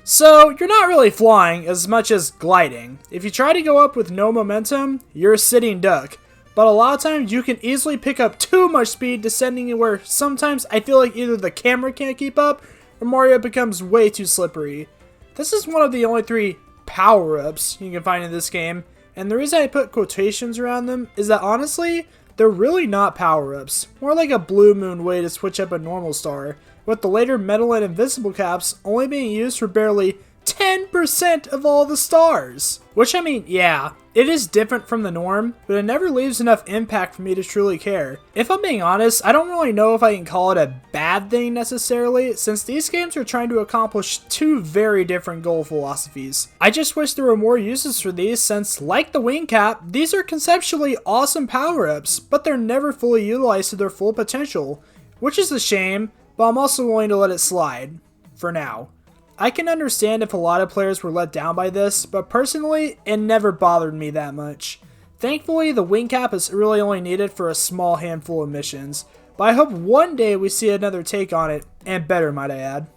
Speaker 1: So, you're not really flying as much as gliding. If you try to go up with no momentum, you're a sitting duck. But a lot of times you can easily pick up too much speed descending where sometimes I feel like either the camera can't keep up or Mario becomes way too slippery. This is one of the only 3 power-ups you can find in this game, and the reason I put quotations around them is that honestly, they're really not power-ups, more like a Blue Moon way to switch up a normal star, with the later metal and invisible caps only being used for barely 10% of all the stars. Which, I mean, yeah, it is different from the norm, but it never leaves enough impact for me to truly care. If I'm being honest, I don't really know if I can call it a bad thing necessarily, since these games are trying to accomplish two very different goal philosophies. I just wish there were more uses for these, since, like the wing cap, these are conceptually awesome power-ups, but they're never fully utilized to their full potential, which is a shame, but I'm also willing to let it slide. For now. I can understand if a lot of players were let down by this, but personally, it never bothered me that much. Thankfully, the wing cap is really only needed for a small handful of missions, but I hope one day we see another take on it, and better might I add.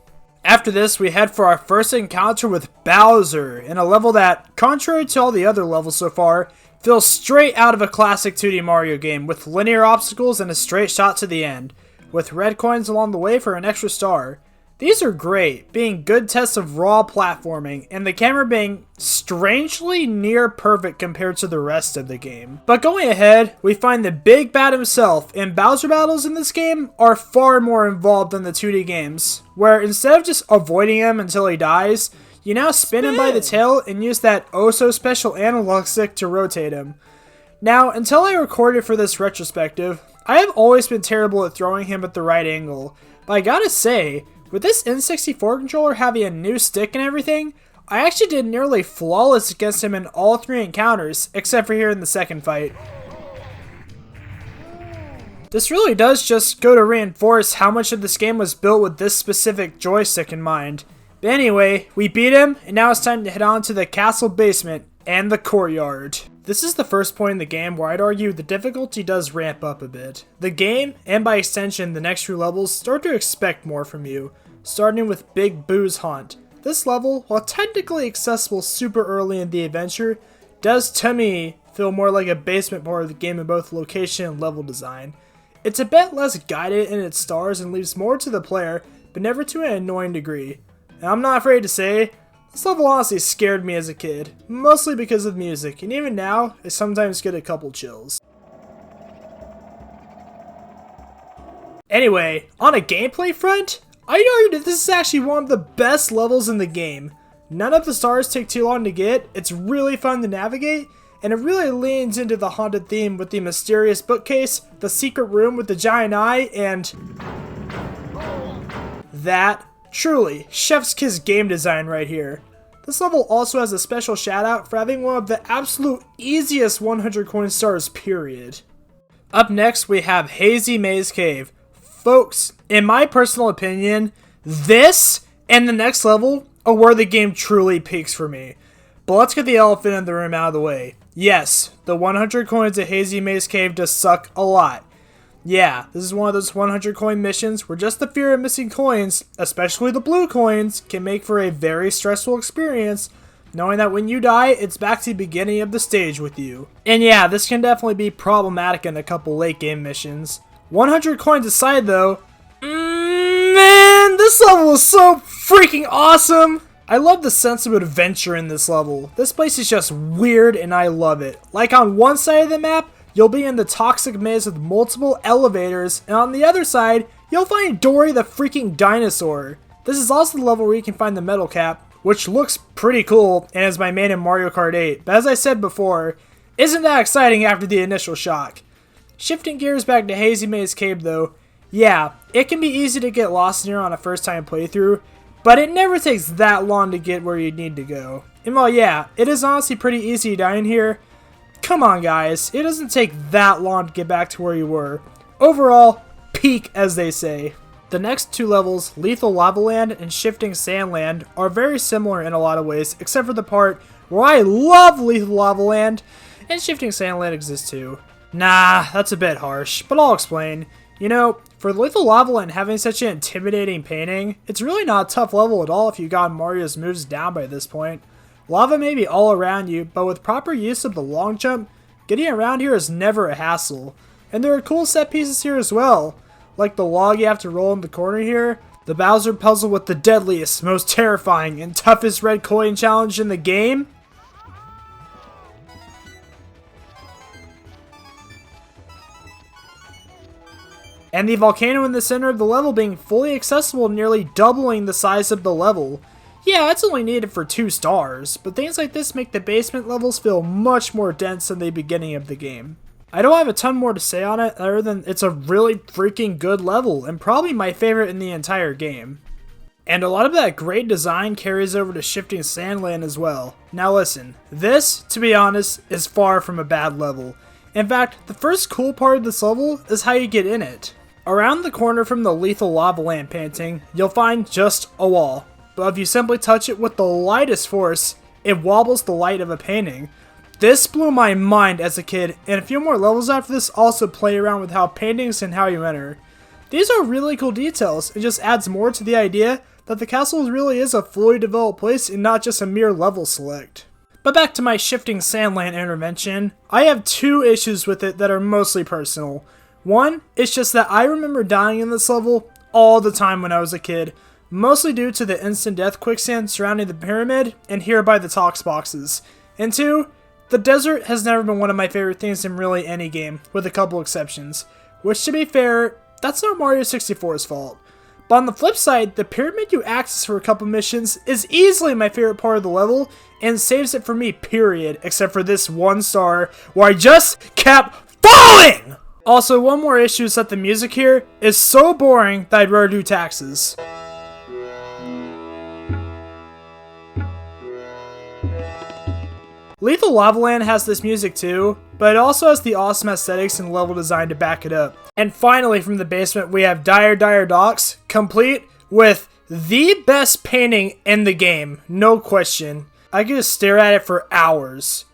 Speaker 1: After this, we head for our first encounter with Bowser, in a level that, contrary to all the other levels so far, feels straight out of a classic 2D Mario game with linear obstacles and a straight shot to the end, with red coins along the way for an extra star. These are great, being good tests of raw platforming, and the camera being strangely near perfect compared to the rest of the game. But going ahead, we find the big bad himself, and Bowser battles in this game are far more involved than the 2D games, where instead of just avoiding him until he dies, you now spin him by the tail and use that oh-so-special analog stick to rotate him. Now, until I recorded for this retrospective, I have always been terrible at throwing him at the right angle, but I gotta say, with this N64 controller having a new stick and everything, I actually did nearly flawless against him in all 3 encounters, except for here in the second fight. This really does just go to reinforce how much of this game was built with this specific joystick in mind. But anyway, we beat him, and now it's time to head on to the castle basement and the courtyard. This is the first point in the game where I'd argue the difficulty does ramp up a bit. The game, and by extension the next few levels, start to expect more from you, starting with Big Boo's Haunt. This level, while technically accessible super early in the adventure, does to me feel more like a basement part of the game in both location and level design. It's a bit less guided in its stars and leaves more to the player, but never to an annoying degree. And I'm not afraid to say, this level honestly scared me as a kid, mostly because of music, and even now, I sometimes get a couple chills. Anyway, on a gameplay front, I'd argue that this is actually one of the best levels in the game. None of the stars take too long to get, it's really fun to navigate, and it really leans into the haunted theme with the mysterious bookcase, the secret room with the giant eye, and that. Truly, chef's kiss game design right here. This level also has a special shout out for having one of the absolute easiest 100 coin stars period. Up next we have Hazy Maze Cave. Folks, in my personal opinion, this and the next level are where the game truly peaks for me. But let's get the elephant in the room out of the way. Yes, the 100 coins at Hazy Maze Cave does suck a lot. Yeah, this is one of those 100 coin missions where just the fear of missing coins, especially the blue coins, can make for a very stressful experience, knowing that when you die, it's back to the beginning of the stage with you. And yeah, this can definitely be problematic in a couple late game missions. 100 coins aside though, man, this level is so freaking awesome! I love the sense of adventure in this level. This place is just weird and I love it. Like on one side of the map, you'll be in the toxic maze with multiple elevators, and on the other side, you'll find Dory the freaking dinosaur. This is also the level where you can find the metal cap, which looks pretty cool and is my main in Mario Kart 8, but as I said before, isn't that exciting after the initial shock. Shifting gears back to Hazy Maze Cave though, yeah, it can be easy to get lost in here on a first time playthrough, but it never takes that long to get where you need to go. And while yeah, it is honestly pretty easy to die in here, come on guys, it doesn't take that long to get back to where you were. Overall, peak as they say. The next two levels, Lethal Lava Land and Shifting Sand Land, are very similar in a lot of ways, except for the part where I love Lethal Lava Land, and Shifting Sand Land exists too. Nah, that's a bit harsh, but I'll explain. You know, for Lethal Lava Land having such an intimidating painting, it's really not a tough level at all if you got Mario's moves down by this point. Lava may be all around you, but with proper use of the long jump, getting around here is never a hassle. And there are cool set pieces here as well, like the log you have to roll in the corner here, the Bowser puzzle with the deadliest, most terrifying, and toughest red coin challenge in the game, and the volcano in the center of the level being fully accessible, nearly doubling the size of the level. Yeah, it's only needed for 2 stars, but things like this make the basement levels feel much more dense than the beginning of the game. I don't have a ton more to say on it other than it's a really freaking good level and probably my favorite in the entire game. And a lot of that great design carries over to Shifting Sandland as well. Now listen, this, to be honest, is far from a bad level. In fact, the first cool part of this level is how you get in it. Around the corner from the Lethal Lava Lamp painting, you'll find just a wall. But if you simply touch it with the lightest force, it wobbles the light of a painting. This blew my mind as a kid, and a few more levels after this also play around with how paintings and how you enter. These are really cool details, and just adds more to the idea that the castle really is a fully developed place and not just a mere level select. But back to my Shifting Sandland intervention, I have 2 issues with it that are mostly personal. One, it's just that I remember dying in this level all the time when I was a kid, mostly due to the instant death quicksand surrounding the pyramid and here by the tox boxes. And 2, the desert has never been one of my favorite things in really any game, with a couple exceptions. Which, to be fair, that's not Mario 64's fault. But on the flip side, the pyramid you access for a couple missions is easily my favorite part of the level, and saves it for me, period, except for this 1 star, where I just kept falling! Also, one more issue is that the music here is so boring that I'd rather do taxes. Lethal Lava Land has this music too, but it also has the awesome aesthetics and level design to back it up. And finally, from the basement, we have Dire Dire Docks, complete with the best painting in the game, no question. I could just stare at it for hours.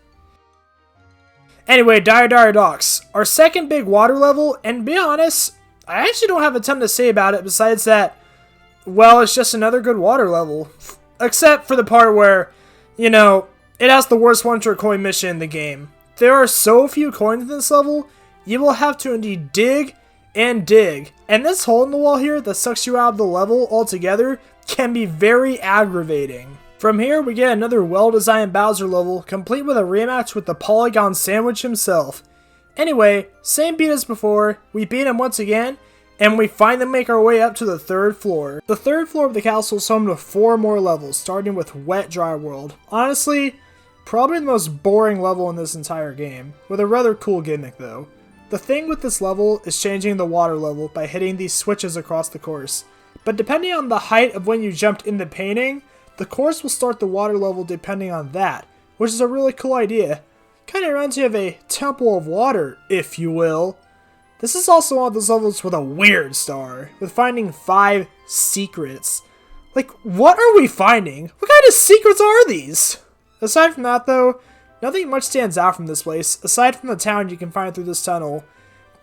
Speaker 1: Anyway, Dire Dire Docks, our second big water level, and to be honest, I actually don't have a ton to say about it besides that, well, it's just another good water level. Except for the part where, you know, it has the worst 1 coin mission in the game. There are so few coins in this level, you will have to indeed dig and dig. And this hole in the wall here that sucks you out of the level altogether can be very aggravating. From here, we get another well-designed Bowser level, complete with a rematch with the Polygon Sandwich himself. Anyway, same beat as before, we beat him once again, and we finally make our way up to the 3rd floor. The 3rd floor of the castle is home to 4 more levels, starting with Wet Dry World. Honestly, probably the most boring level in this entire game, with a rather cool gimmick though. The thing with this level is changing the water level by hitting these switches across the course. But depending on the height of when you jumped in the painting, the course will start the water level depending on that, which is a really cool idea. Kinda reminds you of a temple of water, if you will. This is also one of those levels with a weird star, with finding 5 secrets. Like, what are we finding? What kind of secrets are these? Aside from that though, nothing much stands out from this place, aside from the town you can find through this tunnel.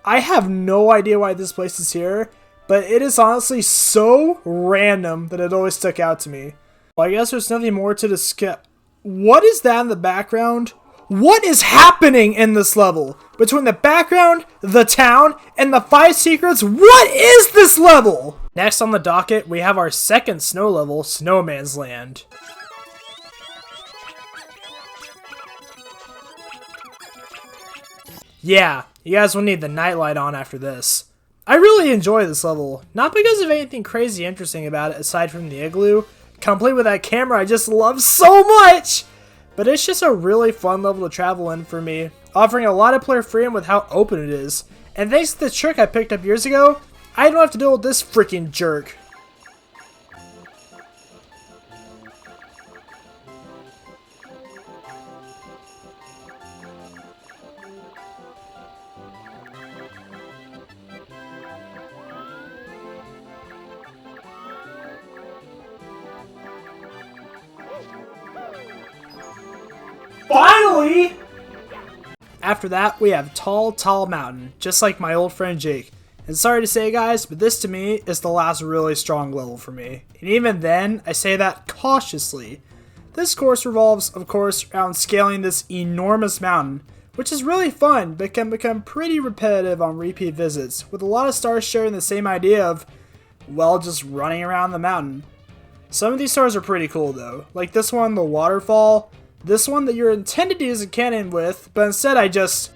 Speaker 1: I have no idea why this place is here, but it is honestly so random that it always stuck out to me. Well, I guess there's nothing more to discuss. What is that in the background? What is happening in this level? Between the background, the town, and the 5 secrets, what is this level? Next on the docket, we have our second snow level, Snowman's Land. Yeah, you guys will need the nightlight on after this. I really enjoy this level, not because of anything crazy interesting about it aside from the igloo, complete with that camera I just love so much! But it's just a really fun level to travel in for me, offering a lot of player freedom with how open it is. And thanks to the trick I picked up years ago, I don't have to deal with this freaking jerk. Finally! After that, we have Tall Tall Mountain, just like my old friend Jake. And sorry to say guys, but this to me is the last really strong level for me. And even then, I say that cautiously. This course revolves, of course, around scaling this enormous mountain, which is really fun, but can become pretty repetitive on repeat visits, with a lot of stars sharing the same idea of, well, just running around the mountain. Some of these stars are pretty cool though, like this one, the waterfall. This one that you're intended to use a cannon with, but instead I just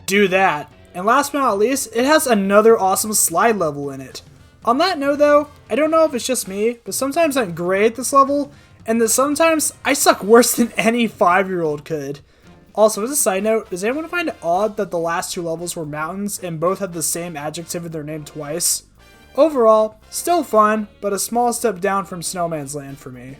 Speaker 1: do that. And last but not least, it has another awesome slide level in it. On that note though, I don't know if it's just me, but sometimes I'm great at this level, and that sometimes I suck worse than any 5-year-old could. Also, as a side note, does anyone find it odd that the last 2 levels were mountains and both had the same adjective in their name twice? Overall, still fun, but a small step down from Snowman's Land for me.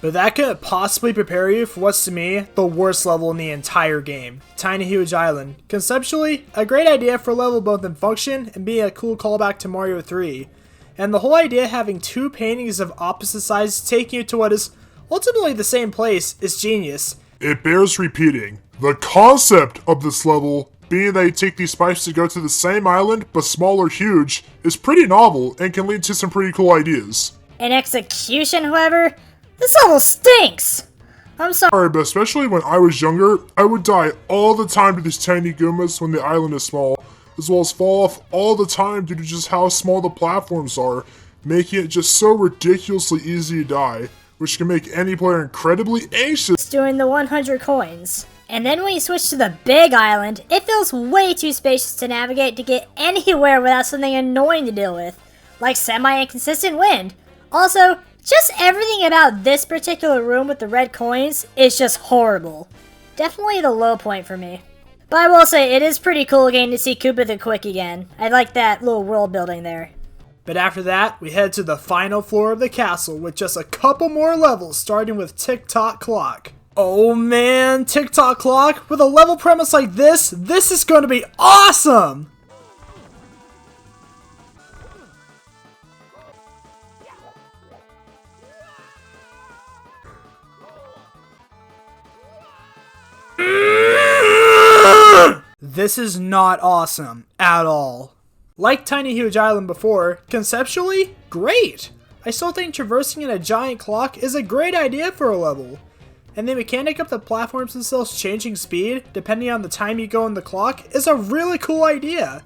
Speaker 1: But that couldn't possibly prepare you for what's to me the worst level in the entire game, Tiny Huge Island. Conceptually, a great idea for a level both in function and being a cool callback to Mario 3. And the whole idea of having 2 paintings of opposite sizes taking you to what is ultimately the same place is genius.
Speaker 6: It bears repeating. The concept of this level, being that you take these spikes to go to the same island but small or huge, is pretty novel and can lead to some pretty cool ideas.
Speaker 7: In execution, however, this level stinks! I'm sorry,
Speaker 6: But especially when I was younger, I would die all the time to these tiny Goombas when the island is small, as well as fall off all the time due to just how small the platforms are, making it just so ridiculously easy to die, which can make any player incredibly anxious.
Speaker 7: doing the 100 coins. And then when you switch to the big island, it feels way too spacious to navigate to get anywhere without something annoying to deal with, like semi-inconsistent wind. Also, just everything about this particular room with the red coins is just horrible. Definitely the low point for me. But I will say, it is pretty cool getting to see Koopa the Quick again. I like that little world building there.
Speaker 1: But after that, we head to the final floor of the castle with just a couple more levels, starting with Tick-Tock Clock. Oh man, Tick-Tock Clock, with a level premise like this is going to be awesome! This is not awesome at all. Like Tiny Huge Island before, conceptually, great! I still think traversing in a giant clock is a great idea for a level. And the mechanic of the platforms themselves changing speed, depending on the time you go in the clock, is a really cool idea.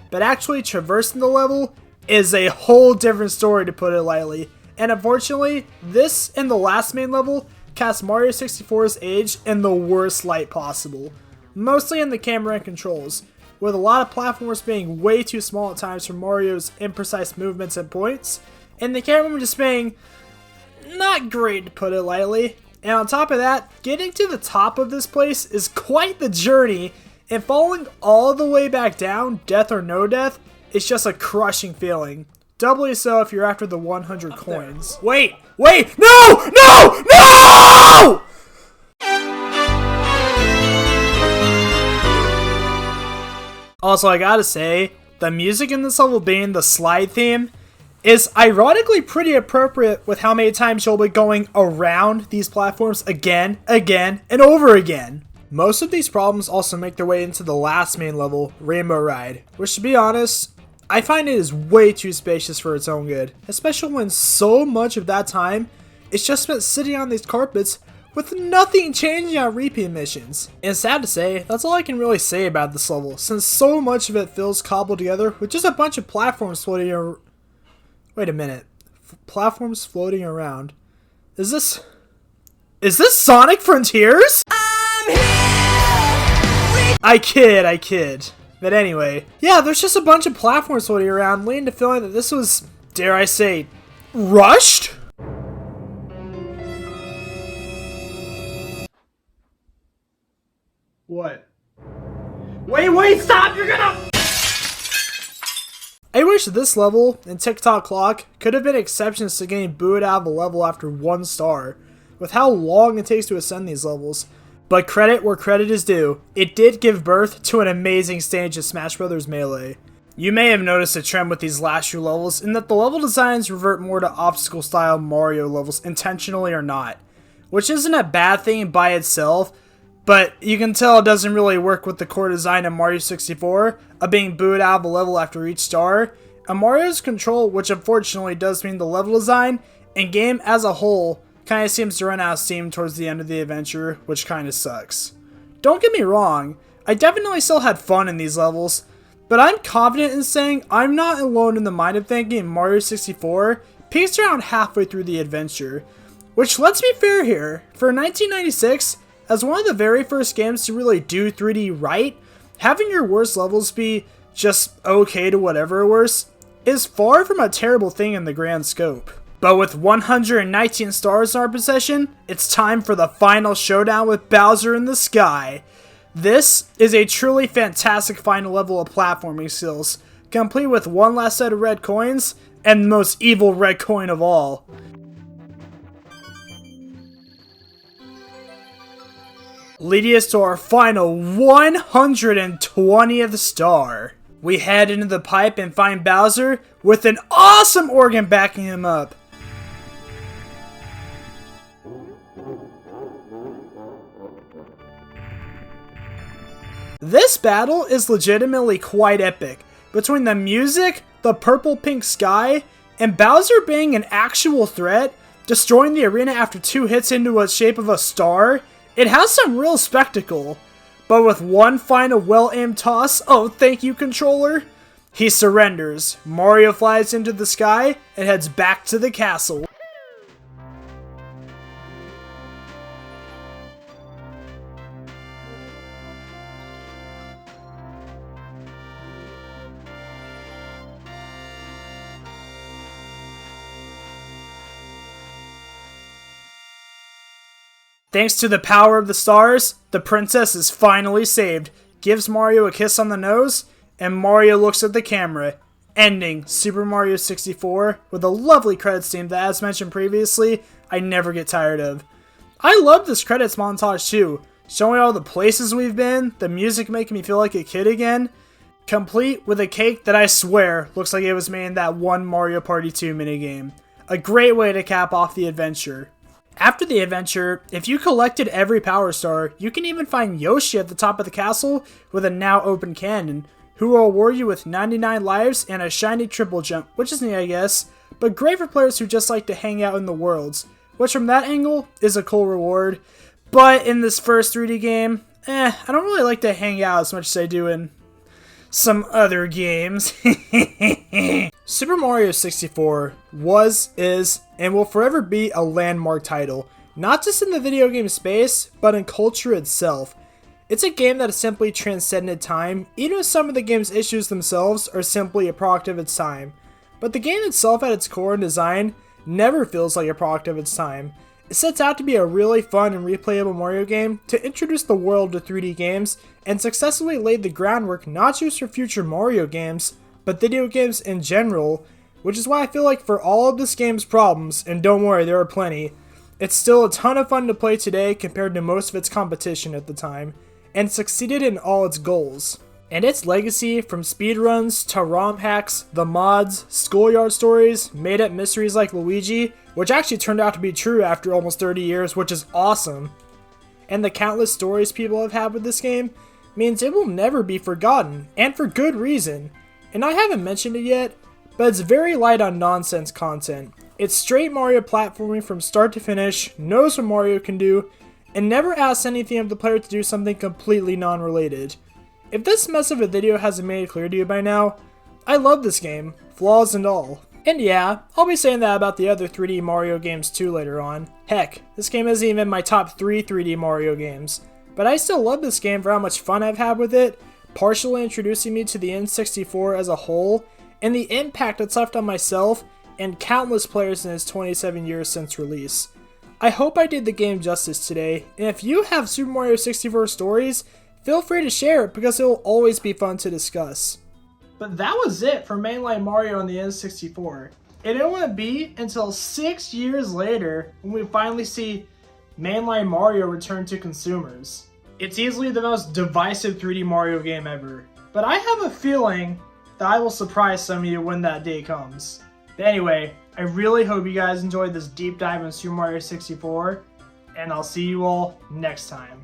Speaker 1: But actually traversing the level is a whole different story, to put it lightly. And unfortunately, this and the last main level cast Mario 64's age in the worst light possible. Mostly in the camera and controls, with a lot of platforms being way too small at times for Mario's imprecise movements and points, and the camera just being not great, to put it lightly. And on top of that, getting to the top of this place is quite the journey, and falling all the way back down, death or no death, is just a crushing feeling. Doubly so if you're after the 100 coins. Wait! No! Also, I gotta say, the music in this level being the slide theme is ironically pretty appropriate with how many times you'll be going around these platforms again, and over again. Most of these problems also make their way into the last main level, Rainbow Ride, which, to be honest, I find it is way too spacious for its own good, especially when so much of that time is just spent sitting on these carpets with nothing changing on repeat missions. And sad to say, that's all I can really say about this level, since so much of it feels cobbled together with just a bunch of platforms floating around. Wait a minute. Platforms floating around. Is this Sonic Frontiers? I kid. But anyway, yeah, there's just a bunch of platforms floating around, leading to feeling that this was, dare I say, rushed? What? Wait, stop! You're gonna... I wish this level and Tick-Tock Clock could have been exceptions to getting booed out of a level after 1 star, with how long it takes to ascend these levels. But credit where credit is due, it did give birth to an amazing stage of Smash Bros. Melee. You may have noticed a trend with these last few levels in that the level designs revert more to obstacle style Mario levels, intentionally or not. Which isn't a bad thing by itself, but you can tell it doesn't really work with the core design of Mario 64, of being booed out of a level after each star, and Mario's control, which unfortunately does mean the level design, and game as a whole, kinda seems to run out of steam towards the end of the adventure, which kinda sucks. Don't get me wrong, I definitely still had fun in these levels, but I'm confident in saying I'm not alone in the mind of thinking Mario 64 peaks around halfway through the adventure. Which, let's be fair here, for 1996, as one of the very first games to really do 3D right, having your worst levels be just okay to whatever worse is far from a terrible thing in the grand scope. But with 119 stars in our possession, it's time for the final showdown with Bowser in the sky. This is a truly fantastic final level of platforming skills, complete with one last set of red coins, and the most evil red coin of all. Leading us to our final 120th star. We head into the pipe and find Bowser with an awesome organ backing him up. This battle is legitimately quite epic, between the music, the purple-pink sky, and Bowser being an actual threat, destroying the arena after 2 hits into a shape of a star. It has some real spectacle. But with one final well-aimed toss, oh thank you controller, he surrenders. Mario flies into the sky and heads back to the castle. Thanks to the power of the stars, the princess is finally saved, gives Mario a kiss on the nose, and Mario looks at the camera, ending Super Mario 64 with a lovely credits theme that, as mentioned previously, I never get tired of. I love this credits montage too, showing all the places we've been, the music making me feel like a kid again, complete with a cake that I swear looks like it was made in that one Mario Party 2 minigame. A great way to cap off the adventure. After the adventure, if you collected every Power Star, you can even find Yoshi at the top of the castle with a now open cannon, who will award you with 99 lives and a shiny triple jump, which is neat I guess, but great for players who just like to hang out in the worlds, which from that angle is a cool reward. But in this first 3D game, I don't really like to hang out as much as I do in some other games. Super Mario 64 was, is, and will forever be a landmark title, not just in the video game space, but in culture itself. It's a game that has simply transcended time, even if some of the game's issues themselves are simply a product of its time. But the game itself at its core and design never feels like a product of its time. It sets out to be a really fun and replayable Mario game to introduce the world to 3D games and successfully laid the groundwork not just for future Mario games, but video games in general, which is why I feel like for all of this game's problems, and don't worry, there are plenty, it's still a ton of fun to play today compared to most of its competition at the time, and succeeded in all its goals. And its legacy, from speedruns to ROM hacks, the mods, schoolyard stories, made-up mysteries like Luigi, which actually turned out to be true after almost 30 years, which is awesome, and the countless stories people have had with this game, means it will never be forgotten, and for good reason. And I haven't mentioned it yet, but it's very light on nonsense content. It's straight Mario platforming from start to finish, knows what Mario can do, and never asks anything of the player to do something completely non-related. If this mess of a video hasn't made it clear to you by now, I love this game, flaws and all. And yeah, I'll be saying that about the other 3D Mario games too later on. Heck, this game isn't even my top 3 3D Mario games. But I still love this game for how much fun I've had with it, partially introducing me to the N64 as a whole, and the impact it's left on myself and countless players in its 27 years since release. I hope I did the game justice today, and if you have Super Mario 64 stories, feel free to share it because it will always be fun to discuss. But that was it for Mainline Mario on the N64. It didn't want to be until 6 years later when we finally see Mainline Mario return to consumers. It's easily the most divisive 3D Mario game ever, but I have a feeling that I will surprise some of you when that day comes. But anyway, I really hope you guys enjoyed this deep dive on Super Mario 64, and I'll see you all next time.